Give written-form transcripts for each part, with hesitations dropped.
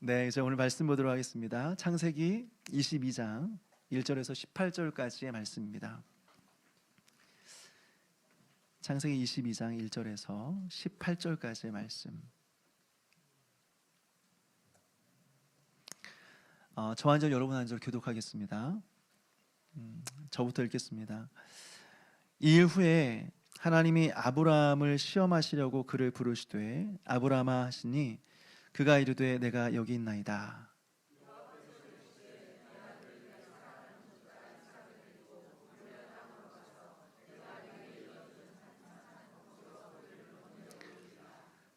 네, 이제 오늘 말씀 보도록 하겠습니다. 창세기 22장 1절에서 18절까지의 말씀입니다. 창세기 22장 1절에서 18절까지의 말씀. 저 한 절 여러분 한 절 교독하겠습니다. 저부터 읽겠습니다. 이 일 후에 하나님이 아브라함을 시험하시려고 그를 부르시되 아브라함아 하시니 그가 이르되 내가 여기 있나이다.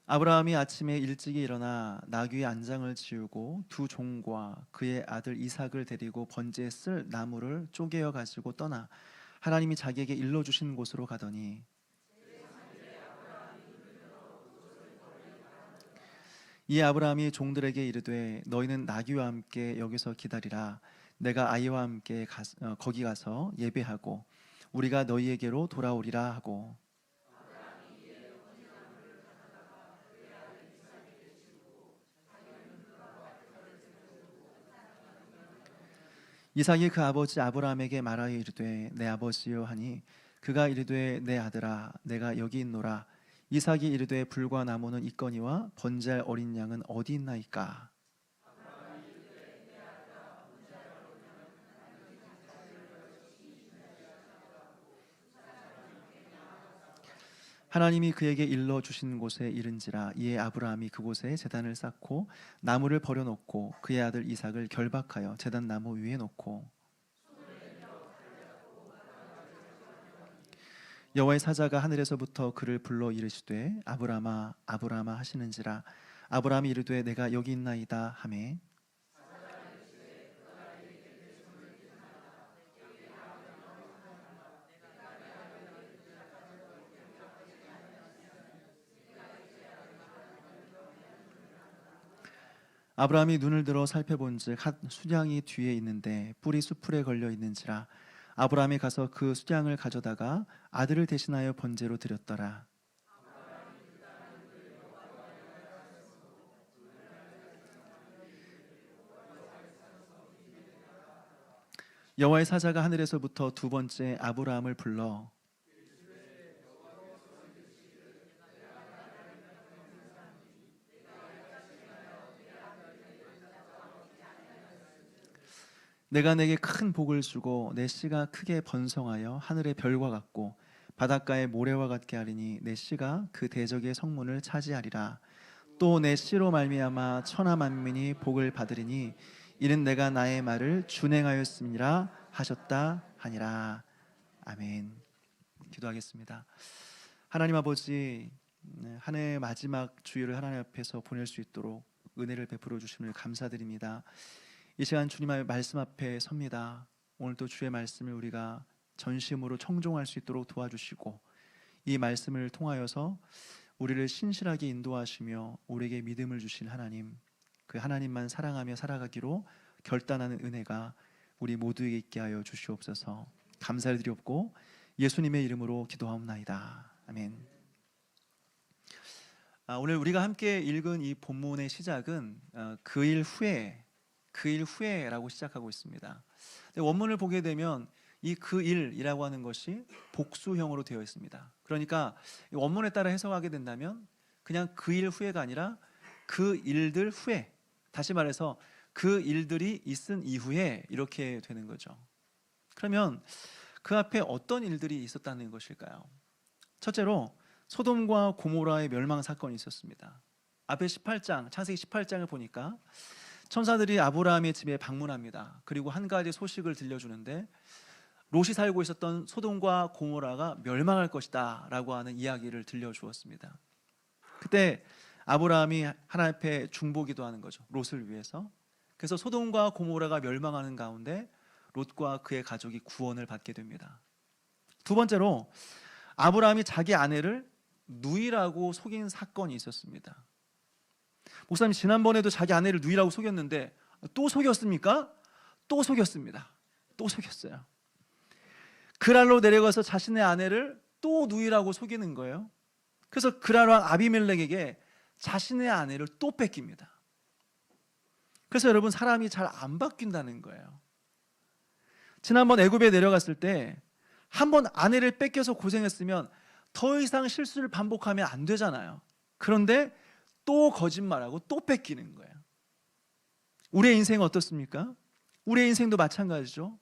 아브라함이 아침에 일찍이 일어나 나귀의 안장을 지우고 두 종과 그의 아들 이삭을 데리고 번제에 쓸 나무를 쪼개어 가지고 떠나 하나님이 자기에게 일러주신 곳으로 가더니 이 아브라함이 종들에게 이르되 너희는 나귀와 함께 여기서 기다리라. 내가 아이와 함께 거기 가서 예배하고 우리가 너희에게로 돌아오리라 하고 이삭이 그 아버지 아브라함에게 말하여 이르되 내 아버지여 하니 그가 이르되 내 아들아 내가 여기 있노라. 이삭이 이르되 불과 나무는 있거니와 번제할 어린 양은 어디 있나이까. 하나님이 그에게 일러 주신 곳에 이른지라. 이에 아브라함이 그곳에 제단을 쌓고 나무를 버려놓고 그의 아들 이삭을 결박하여 제단 나무 위에 놓고 여호와의 사자가 하늘에서부터 그를 불러 이르시되 아브라함아 아브라함아 하시는지라. 아브라함이 이르되 내가 여기 있나이다 하매 아브라함이 눈을 들어 살펴본즉 한 수양이 뒤에 있는데 뿔이 수풀에 걸려 있는지라. 아브라함이 가서 그 수양을 가져다가 아들을 대신하여 번제로 드렸더라. 여호와의 사자가 하늘에서부터 두 번째 아브라함을 불러 내가 내게 큰 복을 주고 내 씨가 크게 번성하여 하늘의 별과 같고 바닷가의 모래와 같게 하리니 내 씨가 그 대적의 성문을 차지하리라. 또 내 씨로 말미암아 천하 만민이 복을 받으리니 이는 내가 나의 말을 준행하였음이라 하셨다 하니라. 아멘. 기도하겠습니다. 하나님 아버지, 한 해의 마지막 주일을 하나님 앞에서 보낼 수 있도록 은혜를 베풀어 주심을 감사드립니다. 이 시간 주님의 말씀 앞에 섭니다. 오늘도 주의 말씀을 우리가 전심으로 청종할 수 있도록 도와주시고 이 말씀을 통하여서 우리를 신실하게 인도하시며 우리에게 믿음을 주신 하나님, 그 하나님만 사랑하며 살아가기로 결단하는 은혜가 우리 모두에게 있게 하여 주시옵소서. 감사를 드리옵고 예수님의 이름으로 기도하옵나이다. 아멘. 오늘 우리가 함께 읽은 이 본문의 시작은 그 일 후에라고 시작하고 있습니다. 원문을 보게 되면 이 그 일이라고 하는 것이 복수형으로 되어 있습니다. 그러니까 원문에 따라 해석하게 된다면 그냥 그 일 후에가 아니라 그 일들 후에, 다시 말해서 그 일들이 있은 이후에 이렇게 되는 거죠. 그러면 그 앞에 어떤 일들이 있었다는 것일까요? 첫째로 소돔과 고모라의 멸망 사건이 있었습니다. 앞에 18장, 창세기 18장을 보니까 천사들이 아브라함의 집에 방문합니다. 그리고 한 가지 소식을 들려주는데 롯이 살고 있었던 소돔과 고모라가 멸망할 것이다 라고 하는 이야기를 들려주었습니다. 그때 아브라함이 하나님 앞에 중보기도 하는 거죠. 롯을 위해서. 그래서 소돔과 고모라가 멸망하는 가운데 롯과 그의 가족이 구원을 받게 됩니다. 두 번째로 아브라함이 자기 아내를 누이라고 속인 사건이 있었습니다. 목사님, 지난번에도 자기 아내를 누이라고 속였는데 또 속였습니까? 또 속였습니다. 또 속였어요. 그랄로 내려가서 자신의 아내를 또 누이라고 속이는 거예요. 그래서 그랄 왕 아비멜렉에게 자신의 아내를 또 뺏깁니다. 그래서 여러분, 사람이 잘 안 바뀐다는 거예요. 지난번 애굽에 내려갔을 때 한 번 아내를 뺏겨서 고생했으면 더 이상 실수를 반복하면 안 되잖아요. 그런데 또 거짓말하고 또 뺏기는 거예요. 우리의 인생은 어떻습니까? 우리의 인생도 마찬가지죠.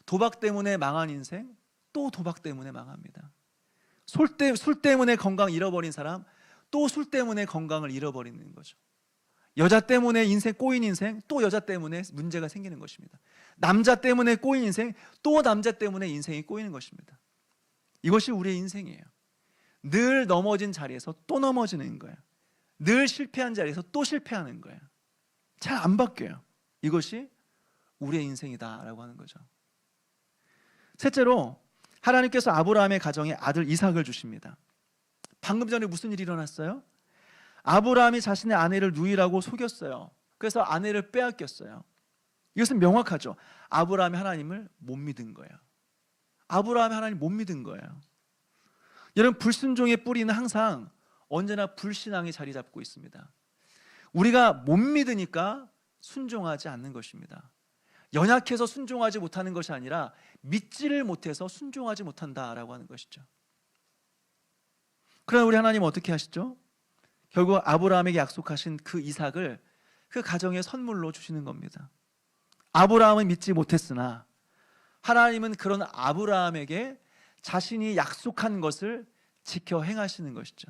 도박 때문에 망한 인생, 또 도박 때문에 망합니다. 술 때문에 건강 잃어버린 사람, 또 술 때문에 건강을 잃어버리는 거죠. 여자 때문에 인생 꼬인 인생, 또 여자 때문에 문제가 생기는 것입니다. 남자 때문에 꼬인 인생, 또 남자 때문에 인생이 꼬이는 것입니다. 이것이 우리의 인생이에요. 늘 넘어진 자리에서 또 넘어지는 거예요. 늘 실패한 자리에서 또 실패하는 거예요. 잘 안 바뀌어요. 이것이 우리의 인생이다라고 하는 거죠. 셋째로, 하나님께서 아브라함의 가정에 아들 이삭을 주십니다. 방금 전에 무슨 일이 일어났어요? 아브라함이 자신의 아내를 누이라고 속였어요. 그래서 아내를 빼앗겼어요. 이것은 명확하죠. 아브라함이 하나님을 못 믿은 거예요. 아브라함이 하나님 못 믿은 거예요. 여러분, 불순종의 뿌리는 항상 언제나 불신앙이 자리 잡고 있습니다. 우리가 못 믿으니까 순종하지 않는 것입니다. 연약해서 순종하지 못하는 것이 아니라 믿지를 못해서 순종하지 못한다라고 하는 것이죠. 그러나 우리 하나님은 어떻게 하시죠? 결국 아브라함에게 약속하신 그 이삭을 그 가정의 선물로 주시는 겁니다. 아브라함은 믿지 못했으나 하나님은 그런 아브라함에게 자신이 약속한 것을 지켜 행하시는 것이죠.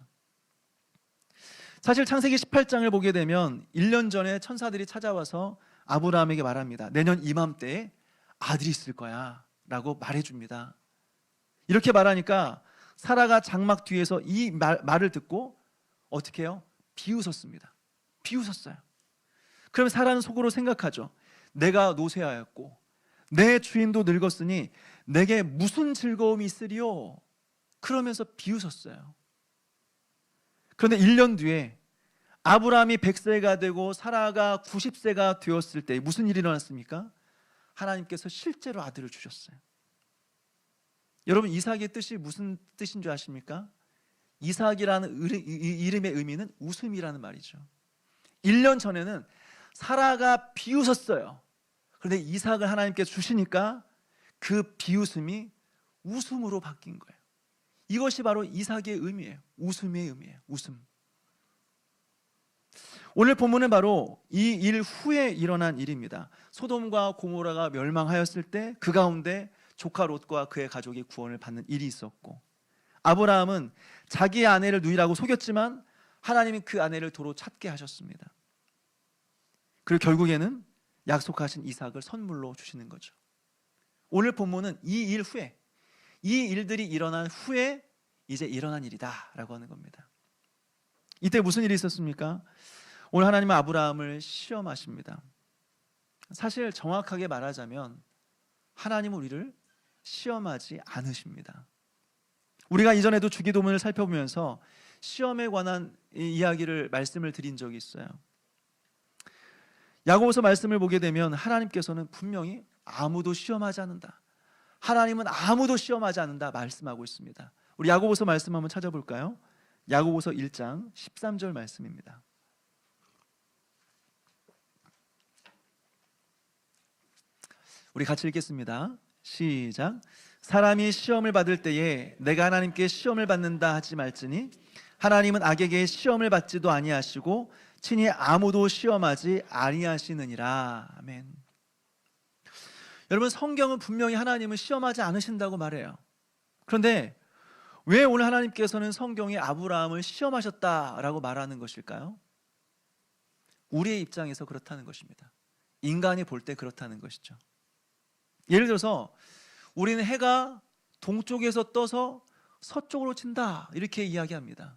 사실 창세기 18장을 보게 되면 1년 전에 천사들이 찾아와서 아브라함에게 말합니다. 내년 이맘때에 아들이 있을 거야 라고 말해줍니다. 이렇게 말하니까 사라가 장막 뒤에서 이 말을 듣고 어떻게 해요? 비웃었습니다. 비웃었어요. 그럼 사라는 속으로 생각하죠. 내가 노쇠하였고 내 주인도 늙었으니 내게 무슨 즐거움이 있으리요? 그러면서 비웃었어요. 그런데 1년 뒤에 아브라함이 100세가 되고 사라가 90세가 되었을 때 무슨 일이 일어났습니까? 하나님께서 실제로 아들을 주셨어요. 여러분, 이삭의 뜻이 무슨 뜻인 줄 아십니까? 이삭이라는 이름의 의미는 웃음이라는 말이죠. 1년 전에는 사라가 비웃었어요. 그런데 이삭을 하나님께 주시니까 그 비웃음이 웃음으로 바뀐 거예요. 이것이 바로 이삭의 의미예요. 웃음의 의미예요. 웃음. 오늘 본문은 바로 이 일 후에 일어난 일입니다. 소돔과 고모라가 멸망하였을 때 그 가운데 조카 롯과 그의 가족이 구원을 받는 일이 있었고, 아브라함은 자기의 아내를 누이라고 속였지만 하나님이 그 아내를 도로 찾게 하셨습니다. 그리고 결국에는 약속하신 이삭을 선물로 주시는 거죠. 오늘 본문은 이 일 후에, 이 일들이 일어난 후에 이제 일어난 일이다 라고 하는 겁니다. 이때 무슨 일이 있었습니까? 오늘 하나님은 아브라함을 시험하십니다. 사실 정확하게 말하자면 하나님은 우리를 시험하지 않으십니다. 우리가 이전에도 주기도문을 살펴보면서 시험에 관한 이야기를 말씀을 드린 적이 있어요. 야고보서 말씀을 보게 되면 하나님께서는 분명히 아무도 시험하지 않는다, 하나님은 아무도 시험하지 않는다 말씀하고 있습니다. 우리 야고보서 말씀 한번 찾아볼까요? 야고보서 1장 13절 말씀입니다. 우리 같이 읽겠습니다. 시작. 사람이 시험을 받을 때에 내가 하나님께 시험을 받는다 하지 말지니 하나님은 악에게 시험을 받지도 아니하시고 친히 아무도 시험하지 아니하시느니라. 아멘. 여러분, 성경은 분명히 하나님은 시험하지 않으신다고 말해요. 그런데 왜 오늘 하나님께서는 성경에 아브라함을 시험하셨다라고 말하는 것일까요? 우리의 입장에서 그렇다는 것입니다. 인간이 볼 때 그렇다는 것이죠. 예를 들어서 우리는 해가 동쪽에서 떠서 서쪽으로 친다 이렇게 이야기합니다.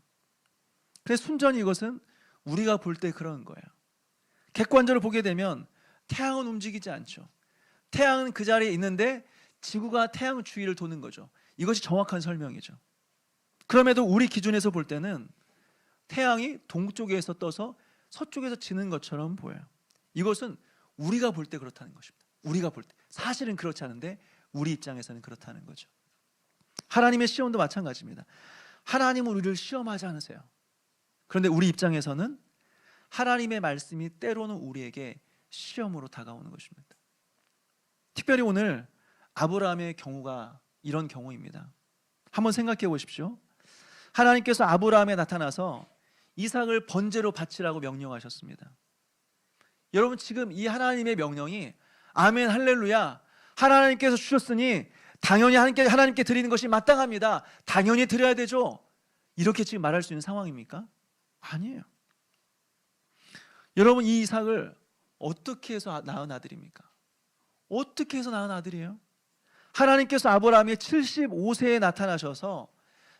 그래서 순전히 이것은 우리가 볼 때 그런 거예요. 객관적으로 보게 되면 태양은 움직이지 않죠. 태양은 그 자리에 있는데 지구가 태양 주위를 도는 거죠. 이것이 정확한 설명이죠. 그럼에도 우리 기준에서 볼 때는 태양이 동쪽에서 떠서 서쪽에서 지는 것처럼 보여요. 이것은 우리가 볼 때 그렇다는 것입니다. 우리가 볼 때. 사실은 그렇지 않은데 우리 입장에서는 그렇다는 거죠. 하나님의 시험도 마찬가지입니다. 하나님은 우리를 시험하지 않으세요. 그런데 우리 입장에서는 하나님의 말씀이 때로는 우리에게 시험으로 다가오는 것입니다. 특별히 오늘 아브라함의 경우가 이런 경우입니다. 한번 생각해 보십시오. 하나님께서 아브라함에 나타나서 이삭을 번제로 바치라고 명령하셨습니다. 여러분, 지금 이 하나님의 명령이 아멘 할렐루야, 하나님께서 주셨으니 당연히 하나님께 드리는 것이 마땅합니다, 당연히 드려야 되죠, 이렇게 지금 말할 수 있는 상황입니까? 아니에요. 여러분, 이 이삭을 어떻게 해서 낳은 아들입니까? 어떻게 해서 낳은 아들이에요? 하나님께서 아브라함이 75세에 나타나셔서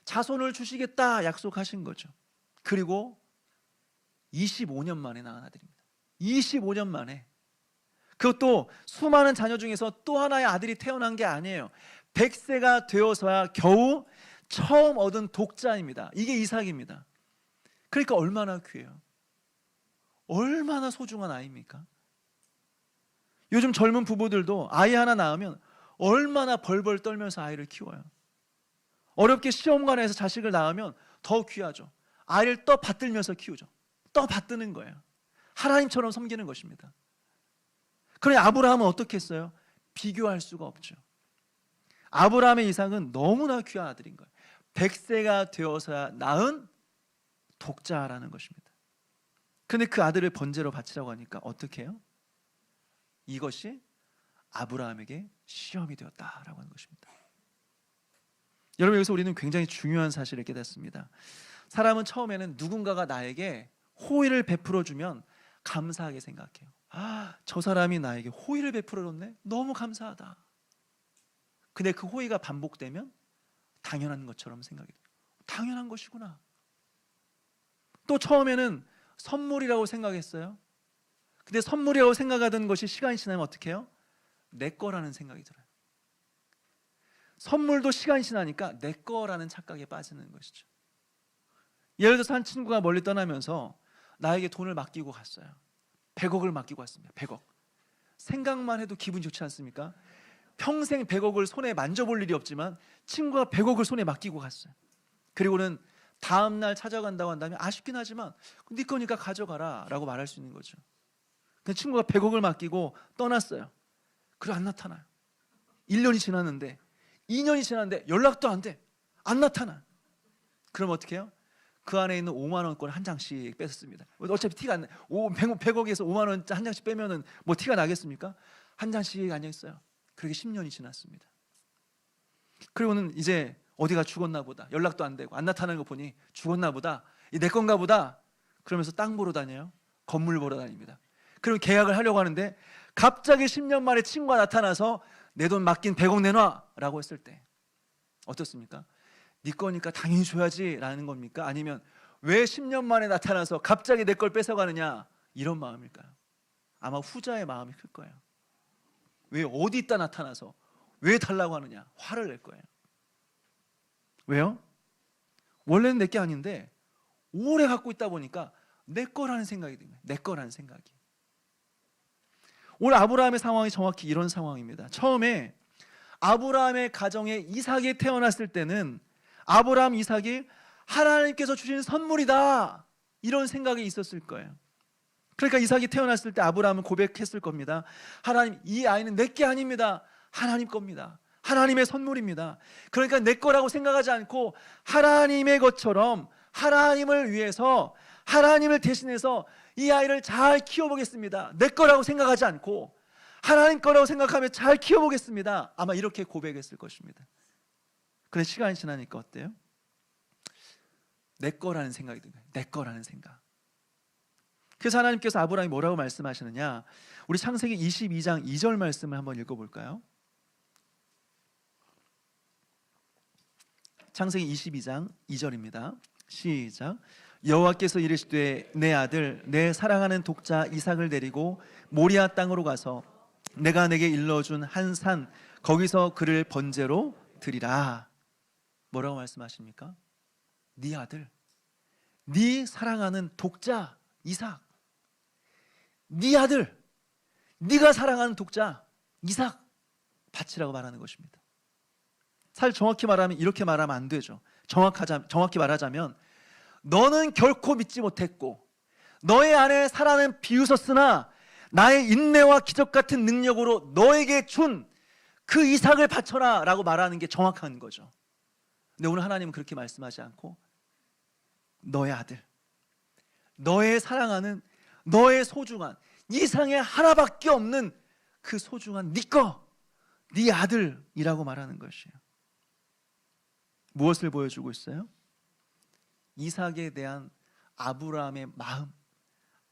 자손을 주시겠다 약속하신 거죠. 그리고 25년 만에 낳은 아들입니다. 25년 만에. 그것도 수많은 자녀 중에서 또 하나의 아들이 태어난 게 아니에요. 100세가 되어서야 겨우 처음 얻은 독자입니다. 이게 이삭입니다. 그러니까 얼마나 귀해요. 얼마나 소중한 아이입니까? 요즘 젊은 부부들도 아이 하나 낳으면 얼마나 벌벌 떨면서 아이를 키워요. 어렵게 시험관에서 자식을 낳으면 더 귀하죠. 아이를 떠받들면서 키우죠. 떠받드는 거예요. 하나님처럼 섬기는 것입니다. 그러니 아브라함은 어떻게 했어요? 비교할 수가 없죠. 아브라함의 이삭은 너무나 귀한 아들인 거예요. 100세가 되어서야 낳은 독자라는 것입니다. 그런데 그 아들을 번제로 바치라고 하니까 어떻게 해요? 이것이 아브라함에게 시험이 되었다라고 하는 것입니다. 여러분, 여기서 우리는 굉장히 중요한 사실을 깨닫습니다. 사람은 처음에는 누군가가 나에게 호의를 베풀어주면 감사하게 생각해요. 아, 저 사람이 나에게 호의를 베풀어줬네? 너무 감사하다. 근데 그 호의가 반복되면 당연한 것처럼 생각이 돼요. 당연한 것이구나. 또 처음에는 선물이라고 생각했어요. 근데 선물이라고 생각하던 것이 시간이 지나면 어떻게 해요? 내 거라는 생각이 들어요. 선물도 시간이 지나니까 내 거라는 착각에 빠지는 것이죠. 예를 들어서 한 친구가 멀리 떠나면서 나에게 돈을 맡기고 갔어요. 100억을 맡기고 왔습니다. 100억. 생각만 해도 기분이 좋지 않습니까? 평생 100억을 손에 만져볼 일이 없지만 친구가 100억을 손에 맡기고 갔어요. 그리고는 다음 날 찾아간다고 한다면 아쉽긴 하지만 네 거니까 가져가라 라고 말할 수 있는 거죠. 근데 친구가 100억을 맡기고 떠났어요. 그리고 안 나타나요. 1년이 지났는데 2년이 지났는데 연락도 안 돼. 안 나타나. 그럼 어떻게 해요? 그 안에 있는 5만 원권 한 장씩 뺐습니다. 어차피 티가 안 나. 100억에서 5만 원 한 장씩 빼면은 뭐 티가 나겠습니까? 한 장씩 앉아 있어요. 그렇게 10년이 지났습니다. 그리고는 이제 어디가 죽었나 보다. 연락도 안 되고 안 나타나는 거 보니 죽었나 보다. 이 내 건가 보다. 그러면서 땅 보러 다녀요. 건물 보러 다닙니다. 그럼 계약을 하려고 하는데 갑자기 10년 만에 친구가 나타나서 내 돈 맡긴 100억 내놔 라고 했을 때 어떻습니까? 네 거니까 당연히 줘야지 라는 겁니까? 아니면 왜 10년 만에 나타나서 갑자기 내 걸 뺏어가느냐 이런 마음일까요? 아마 후자의 마음이 클 거예요. 왜 어디 있다 나타나서 왜 달라고 하느냐 화를 낼 거예요. 왜요? 원래는 내 게 아닌데 오래 갖고 있다 보니까 내 거라는 생각이 든 거예요. 내 거라는 생각이. 오늘 아브라함의 상황이 정확히 이런 상황입니다. 처음에 아브라함의 가정에 이삭이 태어났을 때는 아브라함 이삭이 하나님께서 주신 선물이다 이런 생각이 있었을 거예요. 그러니까 이삭이 태어났을 때 아브라함은 고백했을 겁니다. 하나님, 이 아이는 내 게 아닙니다. 하나님 겁니다. 하나님의 선물입니다. 그러니까 내 거라고 생각하지 않고 하나님의 것처럼 하나님을 위해서 하나님을 대신해서 이 아이를 잘 키워보겠습니다. 내 거라고 생각하지 않고 하나님 거라고 생각하며 잘 키워보겠습니다. 아마 이렇게 고백했을 것입니다. 그런데 시간이 지나니까 어때요? 내 거라는 생각이 든 거예요. 내 거라는 생각. 그래서 하나님께서 아브라함이 뭐라고 말씀하시느냐, 우리 창세기 22장 2절 말씀을 한번 읽어볼까요? 창세기 22장 2절입니다. 시작. 여호와께서 이르시되 내 아들 내 사랑하는 독자 이삭을 데리고 모리아 땅으로 가서 내가 내게 일러준 한 산 거기서 그를 번제로 드리라. 뭐라고 말씀하십니까? 네 아들, 네 사랑하는 독자 이삭, 네 아들, 네가 사랑하는 독자 이삭 바치라고 말하는 것입니다. 사실 정확히 말하면 이렇게 말하면 안 되죠. 정확히 말하자면 너는 결코 믿지 못했고 너의 아내 사라는 비웃었으나 나의 인내와 기적 같은 능력으로 너에게 준 그 이삭을 바쳐라 라고 말하는 게 정확한 거죠. 근데 오늘 하나님은 그렇게 말씀하지 않고 너의 아들, 너의 사랑하는, 너의 소중한, 이 세상에 하나밖에 없는 그 소중한 네 거, 네 아들이라고 말하는 것이에요. 무엇을 보여주고 있어요? 이삭에 대한 아브라함의 마음,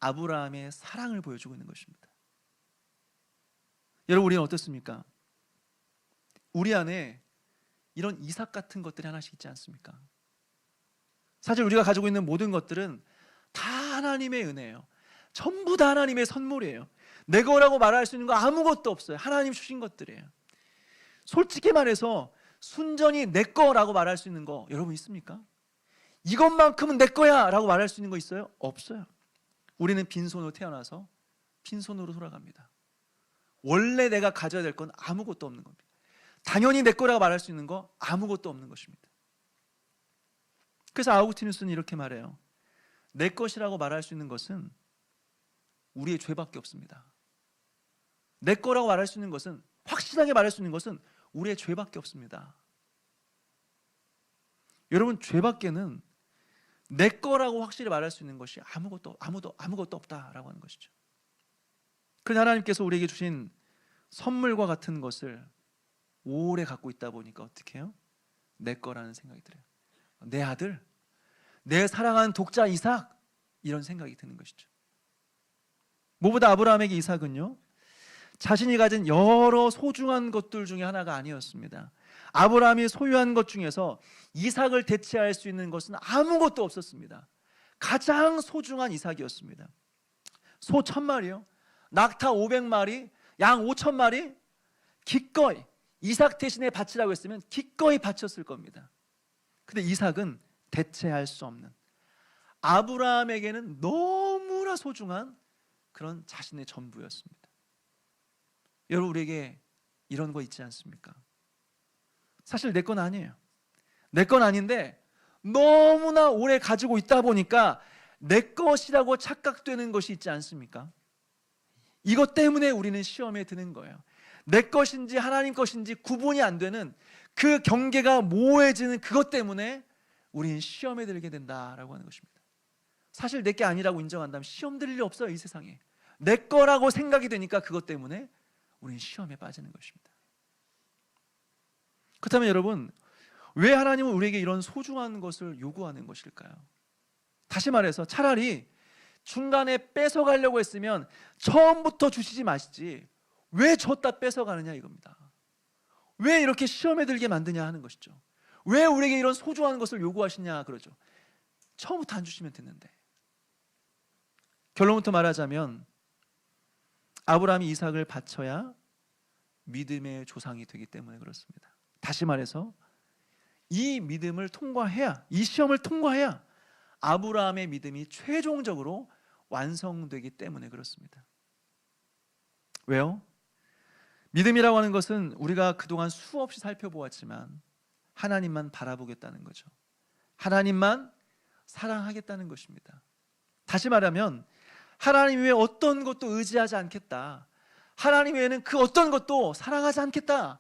아브라함의 사랑을 보여주고 있는 것입니다. 여러분, 우리는 어떻습니까? 우리 안에 이런 이삭 같은 것들이 하나씩 있지 않습니까? 사실 우리가 가지고 있는 모든 것들은 다 하나님의 은혜예요. 전부 다 하나님의 선물이에요. 내 거라고 말할 수 있는 거 아무것도 없어요. 하나님 주신 것들이에요. 솔직히 말해서 순전히 내 거라고 말할 수 있는 거 여러분 있습니까? 이것만큼은 내 거야 라고 말할 수 있는 거 있어요? 없어요. 우리는 빈손으로 태어나서 빈손으로 돌아갑니다. 원래 내가 가져야 될 건 아무것도 없는 겁니다. 당연히 내 거라고 말할 수 있는 거 아무것도 없는 것입니다. 그래서 아우구스티누스는 이렇게 말해요. 내 것이라고 말할 수 있는 것은 우리의 죄밖에 없습니다. 내 거라고 말할 수 있는 것은, 확실하게 말할 수 있는 것은 우리의 죄밖에 없습니다. 여러분, 죄밖에는 내 거라고 확실히 말할 수 있는 것이 아무것도 없다라고 하는 것이죠. 그런데 하나님께서 우리에게 주신 선물과 같은 것을 오래 갖고 있다 보니까 어떻게 해요? 내 거라는 생각이 들어요. 내 아들, 내 사랑하는 독자 이삭, 이런 생각이 드는 것이죠. 무엇보다 아브라함에게 이삭은요, 자신이 가진 여러 소중한 것들 중에 하나가 아니었습니다. 아브라함이 소유한 것 중에서 이삭을 대체할 수 있는 것은 아무것도 없었습니다. 가장 소중한 이삭이었습니다. 소 1000마리요, 낙타 500마리, 양 5000마리, 기꺼이 이삭 대신에 바치라고 했으면 기꺼이 바쳤을 겁니다. 근데 이삭은 대체할 수 없는, 아브라함에게는 너무나 소중한 그런 자신의 전부였습니다. 여러분, 우리에게 이런 거 있지 않습니까? 사실 내 건 아니에요. 내 건 아닌데 너무나 오래 가지고 있다 보니까 내 것이라고 착각되는 것이 있지 않습니까? 이것 때문에 우리는 시험에 드는 거예요. 내 것인지 하나님 것인지 구분이 안 되는 그 경계가 모호해지는 그것 때문에 우리는 시험에 들게 된다라고 하는 것입니다. 사실 내 게 아니라고 인정한다면 시험 들 일이 없어요. 이 세상에 내 거라고 생각이 되니까 그것 때문에 우리는 시험에 빠지는 것입니다. 그렇다면 여러분, 왜 하나님은 우리에게 이런 소중한 것을 요구하는 것일까요? 다시 말해서 차라리 중간에 뺏어가려고 했으면 처음부터 주시지 마시지 왜 줬다 뺏어가느냐 이겁니다. 왜 이렇게 시험에 들게 만드냐 하는 것이죠. 왜 우리에게 이런 소중한 것을 요구하시냐 그러죠. 처음부터 안 주시면 됐는데. 결론부터 말하자면 아브라함이 이삭을 바쳐야 믿음의 조상이 되기 때문에 그렇습니다. 다시 말해서 이 믿음을 통과해야, 이 시험을 통과해야 아브라함의 믿음이 최종적으로 완성되기 때문에 그렇습니다. 왜요? 믿음이라고 하는 것은 우리가 그동안 수없이 살펴보았지만 하나님만 바라보겠다는 거죠. 하나님만 사랑하겠다는 것입니다. 다시 말하면 하나님 외에 어떤 것도 의지하지 않겠다, 하나님 외에는 그 어떤 것도 사랑하지 않겠다,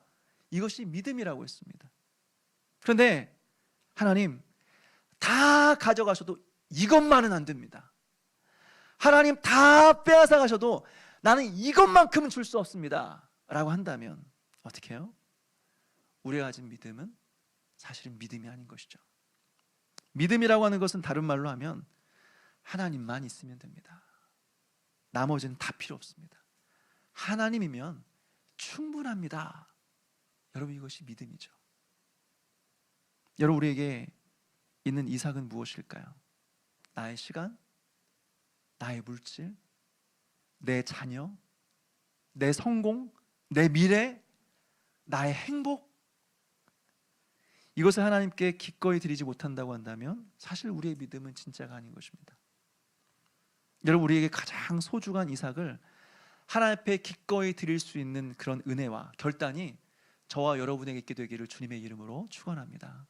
이것이 믿음이라고 했습니다. 그런데 하나님 다 가져가셔도 이것만은 안 됩니다. 하나님 다 빼앗아 가셔도 나는 이것만큼은 줄 수 없습니다 라고 한다면 어떻게 해요? 우리가 가진 믿음은 사실은 믿음이 아닌 것이죠. 믿음이라고 하는 것은 다른 말로 하면 하나님만 있으면 됩니다. 나머지는 다 필요 없습니다. 하나님이면 충분합니다. 여러분, 이것이 믿음이죠. 여러분, 우리에게 있는 이삭은 무엇일까요? 나의 시간, 나의 물질, 내 자녀, 내 성공, 내 미래, 나의 행복, 이것을 하나님께 기꺼이 드리지 못한다고 한다면 사실 우리의 믿음은 진짜가 아닌 것입니다. 여러분, 우리에게 가장 소중한 이삭을 하나님 앞에 기꺼이 드릴 수 있는 그런 은혜와 결단이 저와 여러분에게 있게 되기를 주님의 이름으로 축원합니다.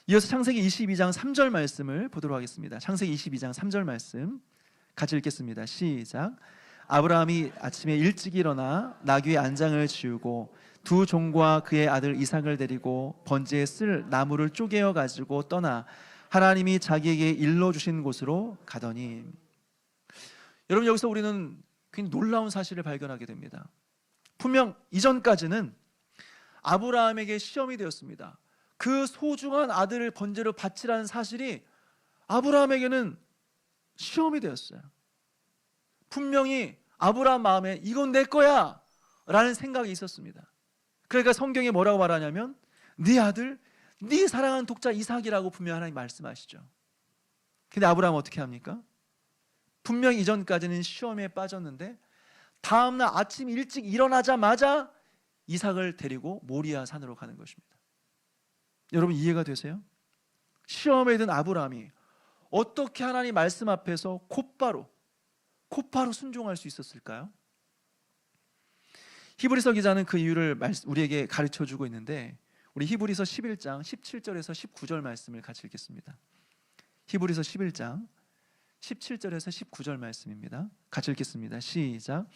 이어서 창세기 22장 3절 말씀을 보도록 하겠습니다. 창세기 22장 3절 말씀 같이 읽겠습니다. 시작. 아브라함이 아침에 일찍 일어나 나귀의 안장을 지우고 두 종과 그의 아들 이삭을 데리고 번제에 쓸 나무를 쪼개어 가지고 떠나 하나님이 자기에게 일러주신 곳으로 가더니. 여러분, 여기서 우리는 굉장히 놀라운 사실을 발견하게 됩니다. 분명 이전까지는 아브라함에게 시험이 되었습니다. 그 소중한 아들을 번제로 바치라는 사실이 아브라함에게는 시험이 되었어요. 분명히 아브라함 마음에 이건 내 거야 라는 생각이 있었습니다. 그러니까 성경에 뭐라고 말하냐면 네 아들, 네 사랑하는 독자 이삭이라고 분명히 하나님 말씀하시죠. 근데 아브라함은 어떻게 합니까? 분명히 이전까지는 시험에 빠졌는데 다음날 아침 일찍 일어나자마자 이삭을 데리고 모리아 산으로 가는 것입니다. 여러분, 이해가 되세요? 시험에 든 아브라함이 어떻게 하나님 말씀 앞에서 곧바로 순종할 수 있었을까요? 히브리서 기자는 그 이유를 우리에게 가르쳐주고 있는데, 우리 히브리서 11장 17절에서 19절 말씀을 같이 읽겠습니다. 히브리서 11장 17절에서 19절 말씀입니다. 같이 읽겠습니다. 시작.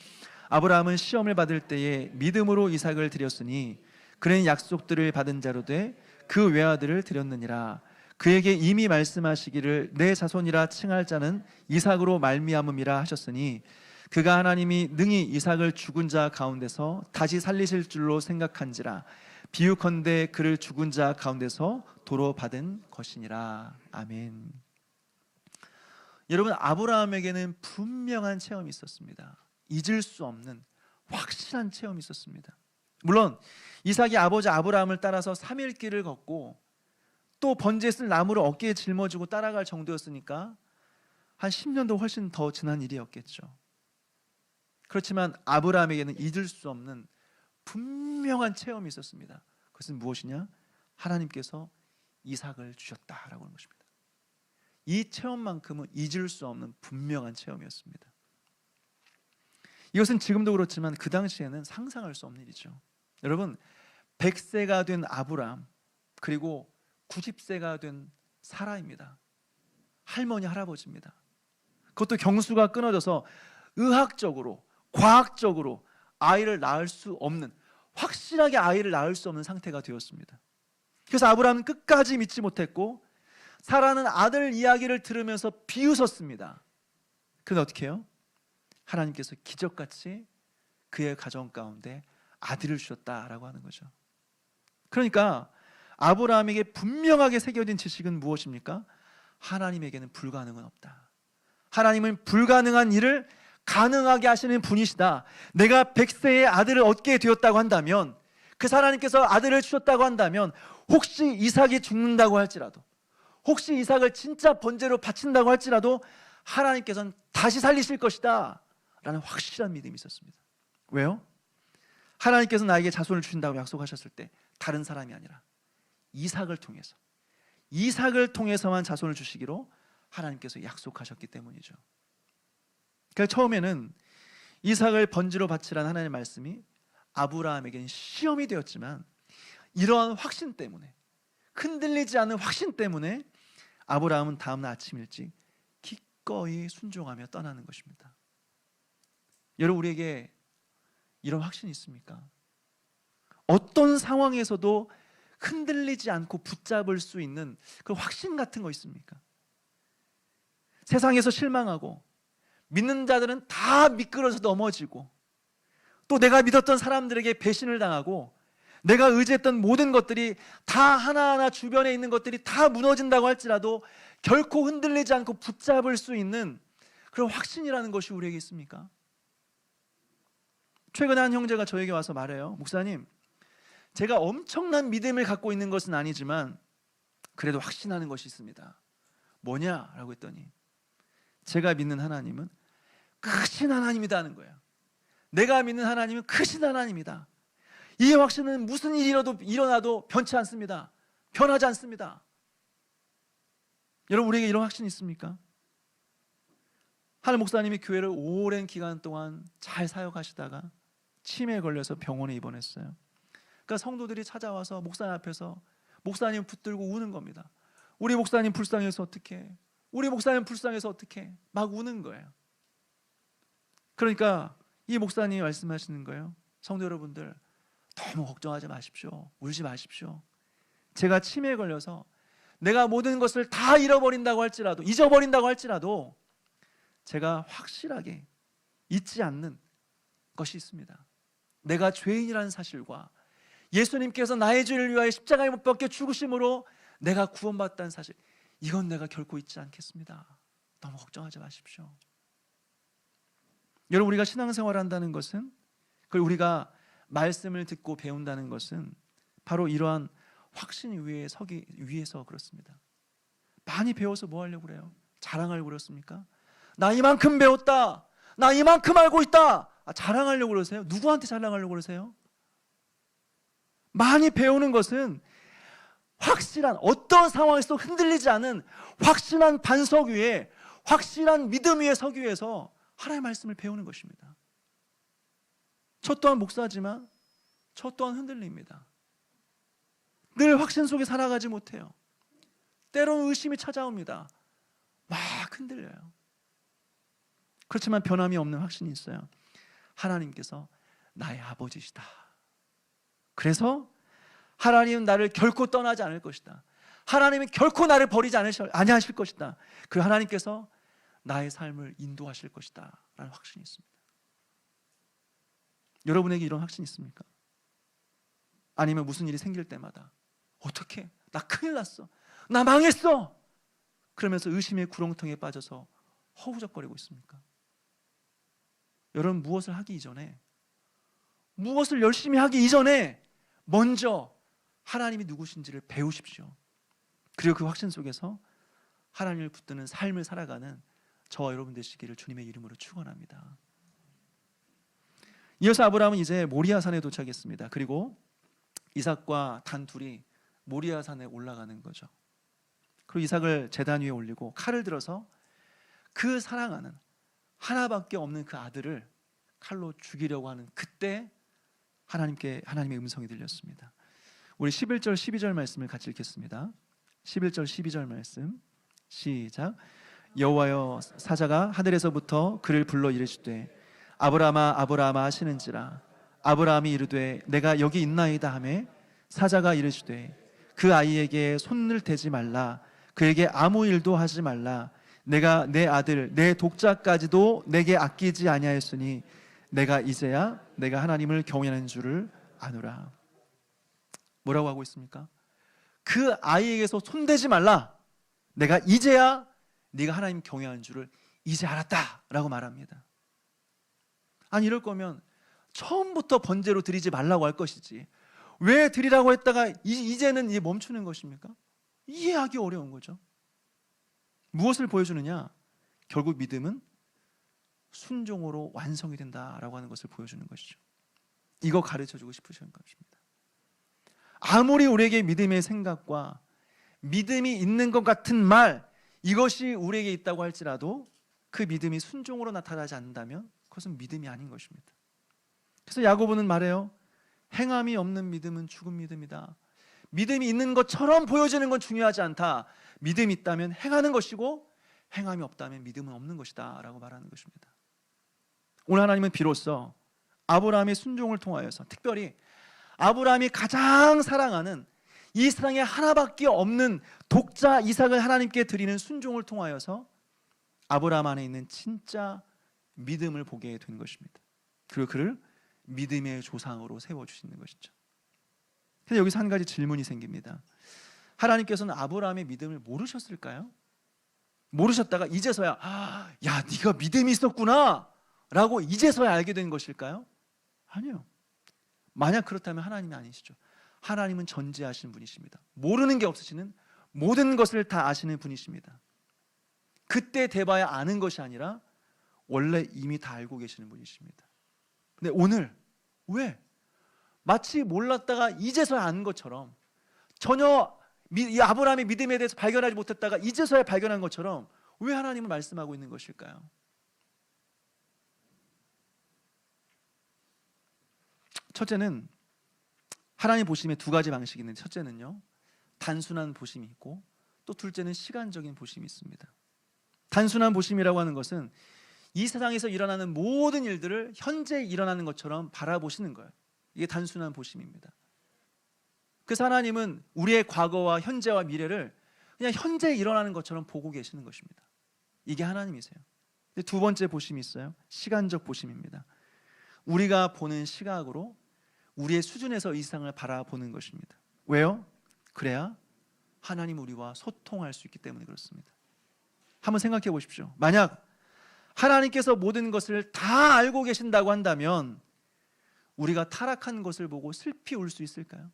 아브라함은 시험을 받을 때에 믿음으로 이삭을 드렸으니 그는 약속들을 받은 자로 돼 그 외아들을 드렸느니라. 그에게 이미 말씀하시기를 내 자손이라 칭할 자는 이삭으로 말미암음이라 하셨으니 그가 하나님이 능히 이삭을 죽은 자 가운데서 다시 살리실 줄로 생각한지라. 비유컨대 그를 죽은 자 가운데서 도로 받은 것이니라. 아멘. 여러분, 아브라함에게는 분명한 체험이 있었습니다. 잊을 수 없는 확실한 체험이 있었습니다. 물론 이삭이 아버지 아브라함을 따라서 3일 길을 걷고 또 번제에 쓸 나무를 어깨에 짊어지고 따라갈 정도였으니까 한 10년도 훨씬 더 지난 일이었겠죠. 그렇지만 아브라함에게는 잊을 수 없는 분명한 체험이 있었습니다. 그것은 무엇이냐? 하나님께서 이삭을 주셨다라고 하는 것입니다. 이 체험만큼은 잊을 수 없는 분명한 체험이었습니다. 이것은 지금도 그렇지만 그 당시에는 상상할 수 없는 일이죠. 여러분, 100세가 된 아브라함, 그리고 90세가 된 사라입니다. 할머니, 할아버지입니다. 그것도 경수가 끊어져서 의학적으로, 과학적으로 아이를 낳을 수 없는, 확실하게 아이를 낳을 수 없는 상태가 되었습니다. 그래서 아브라함은 끝까지 믿지 못했고 사라는 아들 이야기를 들으면서 비웃었습니다. 그런데 어떻게 해요? 하나님께서 기적같이 그의 가정 가운데 아들을 주셨다라고 하는 거죠. 그러니까 아브라함에게 분명하게 새겨진 지식은 무엇입니까? 하나님에게는 불가능은 없다. 하나님은 불가능한 일을 가능하게 하시는 분이시다. 내가 100세의 아들을 얻게 되었다고 한다면, 그 하나님께서 아들을 주셨다고 한다면, 혹시 이삭이 죽는다고 할지라도, 혹시 이삭을 진짜 번제로 바친다고 할지라도 하나님께서는 다시 살리실 것이다 라는 확실한 믿음이 있었습니다. 왜요? 하나님께서 나에게 자손을 주신다고 약속하셨을 때 다른 사람이 아니라 이삭을 통해서만 자손을 주시기로 하나님께서 약속하셨기 때문이죠. 그래서 처음에는 이삭을 번제로 바치라는 하나님의 말씀이 아브라함에게는 시험이 되었지만, 이러한 확신 때문에, 흔들리지 않는 확신 때문에 아브라함은 다음날 아침 일찍 기꺼이 순종하며 떠나는 것입니다. 여러분, 우리에게 이런 확신이 있습니까? 어떤 상황에서도 흔들리지 않고 붙잡을 수 있는 그 확신 같은 거 있습니까? 세상에서 실망하고 믿는 자들은 다 미끄러져 넘어지고, 또 내가 믿었던 사람들에게 배신을 당하고 내가 의지했던 모든 것들이 다 하나하나 주변에 있는 것들이 다 무너진다고 할지라도 결코 흔들리지 않고 붙잡을 수 있는 그런 확신이라는 것이 우리에게 있습니까? 최근에 한 형제가 저에게 와서 말해요. 목사님, 제가 엄청난 믿음을 갖고 있는 것은 아니지만 그래도 확신하는 것이 있습니다. 뭐냐라고 했더니 제가 믿는 하나님은 크신 하나님이다는 거예요. 내가 믿는 하나님은 크신 하나님이다. 이 확신은 무슨 일이 일어나도 변치 않습니다. 변하지 않습니다. 여러분, 우리에게 이런 확신이 있습니까? 한 목사님이 교회를 오랜 기간 동안 잘 사역하시다가 치매에 걸려서 병원에 입원했어요. 그러니까 성도들이 찾아와서 목사님 앞에서 목사님 붙들고 우는 겁니다. 우리 목사님 불쌍해서 어떡해? 우리 목사님 불쌍해서 어떡해? 막 우는 거예요. 그러니까 이 목사님이 말씀하시는 거예요. 성도 여러분들, 너무 걱정하지 마십시오. 울지 마십시오. 제가 치매에 걸려서 내가 모든 것을 다 잃어버린다고 할지라도, 잊어버린다고 할지라도 제가 확실하게 잊지 않는 것이 있습니다. 내가 죄인이라는 사실과 예수님께서 나의 죄를 위하여 십자가에 못 박혀 죽으심으로 내가 구원받았다는 사실, 이건 내가 결코 잊지 않겠습니다. 너무 걱정하지 마십시오. 여러분, 우리가 신앙생활을 한다는 것은, 그걸 우리가 말씀을 듣고 배운다는 것은 바로 이러한 확신 위에 서기 위해서 그렇습니다. 많이 배워서 뭐 하려고 그래요? 자랑하려고 그렇습니까? 나 이만큼 배웠다, 나 이만큼 알고 있다, 자랑하려고 그러세요? 누구한테 자랑하려고 그러세요? 많이 배우는 것은 확실한, 어떤 상황에서도 흔들리지 않은 확실한 반석 위에, 확실한 믿음 위에 서기 위해서 하나님의 말씀을 배우는 것입니다. 저 또한 목사지만 저 또한 흔들립니다. 늘 확신 속에 살아가지 못해요. 때로는 의심이 찾아옵니다. 막 흔들려요. 그렇지만 변함이 없는 확신이 있어요. 하나님께서 나의 아버지시다. 그래서 하나님은 나를 결코 떠나지 않을 것이다. 하나님은 결코 나를 버리지 아니하실 것이다. 그 하나님께서 나의 삶을 인도하실 것이다 라는 확신이 있습니다. 여러분에게 이런 확신이 있습니까? 아니면 무슨 일이 생길 때마다 어떡해? 나 큰일 났어. 나 망했어. 그러면서 의심의 구렁텅이에 빠져서 허우적거리고 있습니까? 여러분, 무엇을 하기 이전에, 무엇을 열심히 하기 이전에 먼저 하나님이 누구신지를 배우십시오. 그리고 그 확신 속에서 하나님을 붙드는 삶을 살아가는 저와 여러분 되시기를 주님의 이름으로 축원합니다. 이어서 아브라함은 이제 모리아산에 도착했습니다. 그리고 이삭과 단 둘이 모리아산에 올라가는 거죠. 그리고 이삭을 제단 위에 올리고 칼을 들어서 그 사랑하는 하나밖에 없는 그 아들을 칼로 죽이려고 하는 그때 하나님의 음성이 들렸습니다. 우리 11절 12절 말씀을 같이 읽겠습니다. 11절 12절 말씀 시작. 여호와여, 사자가 하늘에서부터 그를 불러 이르시되 아브라함아 아브라함아 하시는지라. 아브라함이 이르되 내가 여기 있나이다 하매 사자가 이르시되 그 아이에게 손을 대지 말라. 그에게 아무 일도 하지 말라. 내가 내 아들 내 독자까지도 내게 아끼지 아니하였으니 내가 이제야 내가 하나님을 경외하는 줄을 아노라. 뭐라고 하고 있습니까? 그 아이에게서 손대지 말라. 내가 이제야 네가 하나님 경외하는 줄을 이제 알았다 라고 말합니다. 아니, 이럴 거면 처음부터 번제로 드리지 말라고 할 것이지 왜 드리라고 했다가 이제는 멈추는 것입니까? 이해하기 어려운 거죠. 무엇을 보여주느냐? 결국 믿음은 순종으로 완성이 된다라고 하는 것을 보여주는 것이죠. 이거 가르쳐주고 싶으신 것입니다. 아무리 우리에게 믿음의 생각과 믿음이 있는 것 같은 말, 이것이 우리에게 있다고 할지라도 그 믿음이 순종으로 나타나지 않는다면 그것은 믿음이 아닌 것입니다. 그래서 야고보는 말해요. 행함이 없는 믿음은 죽은 믿음이다. 믿음이 있는 것처럼 보여지는 건 중요하지 않다. 믿음이 있다면 행하는 것이고 행함이 없다면 믿음은 없는 것이다 라고 말하는 것입니다. 오늘 하나님은 비로소 아브라함의 순종을 통하여서, 특별히 아브라함이 가장 사랑하는 이 세상에 하나밖에 없는 독자 이삭을 하나님께 드리는 순종을 통하여서 아브라함 안에 있는 진짜 믿음을 보게 된 것입니다. 그리고 그를 믿음의 조상으로 세워주시는 것이죠. 그런데 여기서 한 가지 질문이 생깁니다. 하나님께서는 아브라함의 믿음을 모르셨을까요? 모르셨다가 이제서야 야, 네가 믿음이 있었구나 라고 이제서야 알게 된 것일까요? 아니요. 만약 그렇다면 하나님이 아니시죠. 하나님은 전지하신 분이십니다. 모르는 게 없으시는, 모든 것을 다 아시는 분이십니다. 그때 돼봐야 아는 것이 아니라 원래 이미 다 알고 계시는 분이십니다. 근데 오늘 왜? 마치 몰랐다가 이제서야 아는 것처럼, 전혀 이 아브라함의 믿음에 대해서 발견하지 못했다가 이제서야 발견한 것처럼 왜 하나님은 말씀하고 있는 것일까요? 첫째는 하나님 보심에 두 가지 방식이 있는데, 첫째는요, 단순한 보심이 있고 또 둘째는 시간적인 보심이 있습니다. 단순한 보심이라고 하는 것은 이 세상에서 일어나는 모든 일들을 현재 일어나는 것처럼 바라보시는 거예요. 이게 단순한 보심입니다. 그래서 하나님은 우리의 과거와 현재와 미래를 그냥 현재 일어나는 것처럼 보고 계시는 것입니다. 이게 하나님이세요. 두 번째 보심이 있어요. 시간적 보심입니다. 우리가 보는 시각으로 우리의 수준에서 이 세상을 바라보는 것입니다. 왜요? 그래야 하나님 우리와 소통할 수 있기 때문에 그렇습니다. 한번 생각해 보십시오. 만약 하나님께서 모든 것을 다 알고 계신다고 한다면 우리가 타락한 것을 보고 슬피 울 수 있을까요?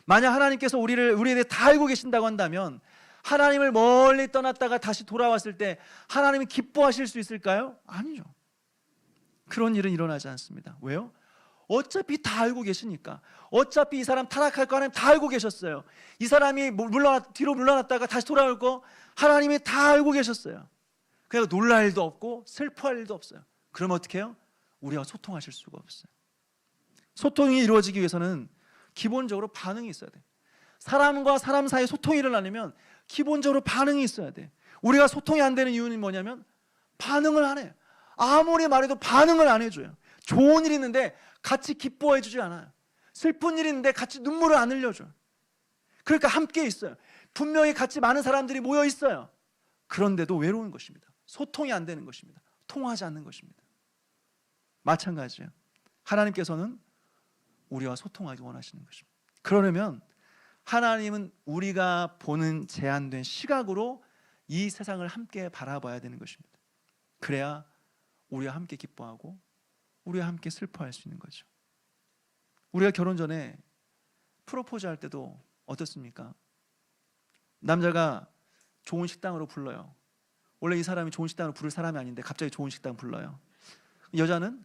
만약 하나님께서 우리에 대해 다 알고 계신다고 한다면 하나님을 멀리 떠났다가 다시 돌아왔을 때 하나님이 기뻐하실 수 있을까요? 아니죠. 그런 일은 일어나지 않습니다. 왜요? 어차피 다 알고 계시니까. 어차피 이 사람 타락할 거 하나님 다 알고 계셨어요. 이 사람이 뒤로 물러났다가 다시 돌아올 거 하나님이 다 알고 계셨어요. 그래서 놀랄 일도 없고 슬퍼할 일도 없어요. 그럼 어떻게 해요? 우리와 소통하실 수가 없어요. 소통이 이루어지기 위해서는 기본적으로 반응이 있어야 돼요. 사람과 사람 사이에 소통이 일어나려면 기본적으로 반응이 있어야 돼. 우리가 소통이 안 되는 이유는 뭐냐면 반응을 안 해요. 아무리 말해도 반응을 안 해줘요. 좋은 일이 있는데 같이 기뻐해 주지 않아요. 슬픈 일이 있는데 같이 눈물을 안 흘려줘요. 그러니까 함께 있어요. 분명히 같이 많은 사람들이 모여 있어요. 그런데도 외로운 것입니다. 소통이 안 되는 것입니다. 통하지 않는 것입니다. 마찬가지예요. 하나님께서는 우리와 소통하기 원하시는 것입니다. 그러려면 하나님은 우리가 보는 제한된 시각으로 이 세상을 함께 바라봐야 되는 것입니다. 그래야 우리와 함께 기뻐하고 우리와 함께 슬퍼할 수 있는 거죠. 우리가 결혼 전에 프로포즈 할 때도 어떻습니까? 남자가 좋은 식당으로 불러요. 원래 이 사람이 좋은 식당으로 부를 사람이 아닌데 갑자기 좋은 식당 불러요. 여자는